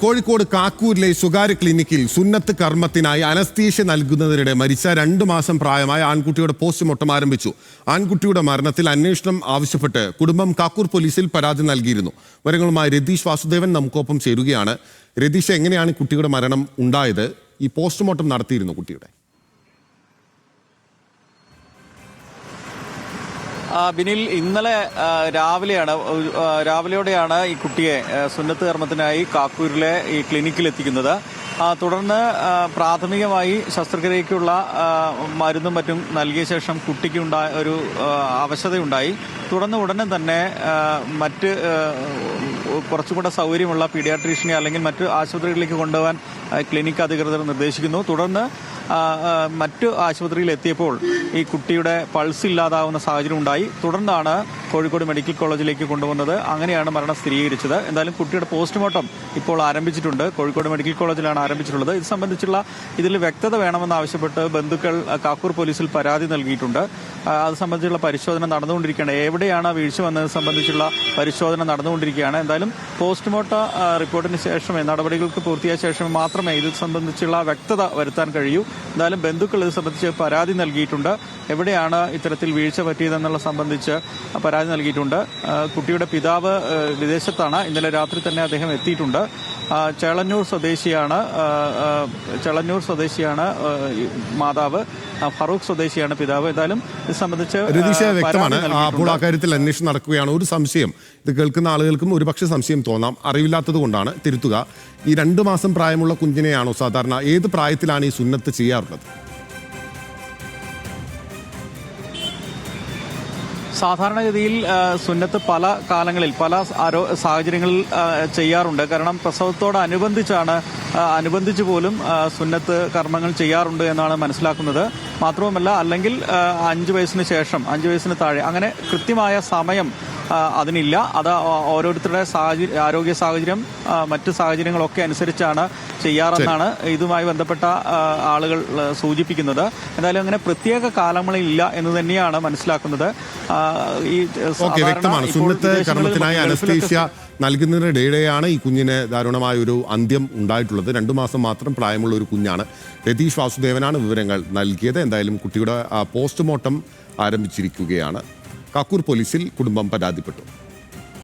കോഴിക്കോട് കാക്കൂരിലെ സ്വകാര്യ ക്ലിനിക്കിൽ സുന്നത്ത് കർമ്മത്തിനായി അനസ്തീഷ്യ നൽകുന്നതിനിടെ മരിച്ച 2 മാസം പ്രായമായ ആൺകുട്ടിയുടെ പോസ്റ്റ്മോർട്ടം ആരംഭിച്ചു. ആൺകുട്ടിയുടെ മരണത്തിൽ അന്വേഷണം ആവശ്യപ്പെട്ട് കുടുംബം കാക്കൂർ പോലീസിൽ പരാതി നൽകിയിരുന്നു. വിവരങ്ങളുമായി രതീഷ് വാസുദേവൻ നമുക്കൊപ്പം ചേരുകയാണ്. രതീഷ്, എങ്ങനെയാണ് കുട്ടിയുടെ മരണം ഉണ്ടായത്? ഈ പോസ്റ്റ്മോർട്ടം നടത്തിയിരുന്നു കുട്ടിയുടെ? ബിനിൽ, ഇന്നലെ രാവിലെയോടെയാണ് ഈ കുട്ടിയെ സുന്നത്ത് കർമ്മത്തിനായി കാക്കൂരിലെ ഈ ക്ലിനിക്കിൽ എത്തിക്കുന്നത്. തുടർന്ന് പ്രാഥമികമായി ശസ്ത്രക്രിയയ്ക്കുള്ള മരുന്നും മറ്റും നൽകിയ ശേഷം കുട്ടിക്ക് ഒരു അവശതയുണ്ടായി. തുടർന്ന് ഉടനെ തന്നെ മറ്റ് കുറച്ചുകൂടെ സൗകര്യമുള്ള പീഡിയാട്രീഷ്യനെ അല്ലെങ്കിൽ മറ്റ് ആശുപത്രികളിലേക്ക് കൊണ്ടുപോകാൻ ക്ലിനിക്ക് അധികൃതർ നിർദ്ദേശിക്കുന്നു. തുടർന്ന് മറ്റു ആശുപത്രിയിൽ എത്തിയപ്പോൾ ഈ കുട്ടിയുടെ പൾസ് ഇല്ലാതാവുന്ന സാഹചര്യം ഉണ്ടായി. തുടർന്നാണ് കോഴിക്കോട് മെഡിക്കൽ കോളേജിലേക്ക് കൊണ്ടുവന്നത്. അങ്ങനെയാണ് മരണം സ്ഥിരീകരിച്ചത്. എന്തായാലും കുട്ടിയുടെ പോസ്റ്റ്മോർട്ടം ഇപ്പോൾ ആരംഭിച്ചിട്ടുണ്ട്. കോഴിക്കോട് മെഡിക്കൽ കോളേജിലാണ് ആരംഭിച്ചിട്ടുള്ളത്. ഇത് സംബന്ധിച്ചുള്ള ഇതിൽ വ്യക്തത വേണമെന്നാവശ്യപ്പെട്ട് ബന്ധുക്കൾ കാക്കൂർ പോലീസിൽ പരാതി നൽകിയിട്ടുണ്ട്. അത് സംബന്ധിച്ചുള്ള പരിശോധന നടന്നുകൊണ്ടിരിക്കുകയാണ്. എവിടെയാണ് വീഴ്ച വന്നത് സംബന്ധിച്ചുള്ള പരിശോധന നടന്നുകൊണ്ടിരിക്കുകയാണ്. എന്തായാലും പോസ്റ്റ്മോർട്ടം റിപ്പോർട്ടിന് ശേഷം നടപടികൾക്ക് പൂർത്തിയായ ശേഷം മാത്രമേ ഇത് സംബന്ധിച്ചുള്ള വ്യക്തത വരുത്താൻ കഴിയൂ. എന്തായാലും ബന്ധുക്കൾ ഇത് സംബന്ധിച്ച് പരാതി നൽകിയിട്ടുണ്ട്. എവിടെയാണ് ഇത്തരത്തിൽ വീഴ്ച പറ്റിയതെന്നുള്ള സംബന്ധിച്ച് പരാതി നൽകിയിട്ടുണ്ട്. കുട്ടിയുടെ പിതാവ് വിദേശത്താണ്. ഇന്നലെ രാത്രി തന്നെ അദ്ദേഹം എത്തിയിട്ടുണ്ട്. ചേളന്നൂർ സ്വദേശിയാണ് മാതാവ്. ഫറൂഖ് സ്വദേശിയാണ് പിതാവ്. ഏതായാലും ഇത് സംബന്ധിച്ച് വ്യക്തമാണ്. അപ്പോൾ ആ കാര്യത്തിൽ അന്വേഷണം നടക്കുകയാണ്. ഒരു സംശയം, ഇത് കേൾക്കുന്ന ആളുകൾക്കും ഒരുപക്ഷെ സംശയം തോന്നാം, അറിവില്ലാത്തത് കൊണ്ടാണ് തിരുത്തുക. ഈ 2 മാസം പ്രായമുള്ള കുഞ്ഞിനെയാണോ സാധാരണ, ഏത് പ്രായത്തിലാണ് ഈ സുന്നത്ത് ചെയ്യാറുള്ളത്? സാധാരണഗതിയിൽ സുന്നത്ത് പല കാലങ്ങളിൽ പല സാഹചര്യങ്ങളിൽ ചെയ്യാറുണ്ട്. കാരണം അനുബന്ധിച്ച് പോലും സുന്നത്ത് കർമ്മങ്ങൾ ചെയ്യാറുണ്ട് എന്നാണ് മനസ്സിലാക്കുന്നത്. മാത്രവുമല്ല, അല്ലെങ്കിൽ 5 വയസ്സിന് ശേഷം, 5 വയസ്സിന് താഴെ, അങ്ങനെ കൃത്യമായ സമയം അതിനില്ല. അത് ഓരോരുത്തരുടെ ആരോഗ്യ സാഹചര്യം, മറ്റ് സാഹചര്യങ്ങളൊക്കെ അനുസരിച്ചാണ് ചെയ്യാറെന്നാണ് ഇതുമായി ബന്ധപ്പെട്ട ആളുകൾ സൂചിപ്പിക്കുന്നത്. എന്തായാലും അങ്ങനെ പ്രത്യേക കാലങ്ങളില്ല എന്ന് തന്നെയാണ് മനസ്സിലാക്കുന്നത്. വ്യക്തമാണ്. സുന്നത്ത് കർമ്മത്തിനായി അനസ്തീഷ്യ നൽകുന്നതിനിടെയാണ് ഈ കുഞ്ഞിന് ദാരുണമായ ഒരു അന്ത്യം ഉണ്ടായിട്ടുള്ളത്. 2 മാസം മാത്രം പ്രായമുള്ള ഒരു കുഞ്ഞാണ്. രതീഷ് വാസുദേവനാണ് വിവരങ്ങൾ നൽകിയത്. എന്തായാലും കുട്ടിയുടെ പോസ്റ്റ്മോർട്ടം ആരംഭിച്ചിരിക്കുകയാണ്. കാക്കൂർ പോലീസിൽ കുടുംബം പരാതിപ്പെട്ടു.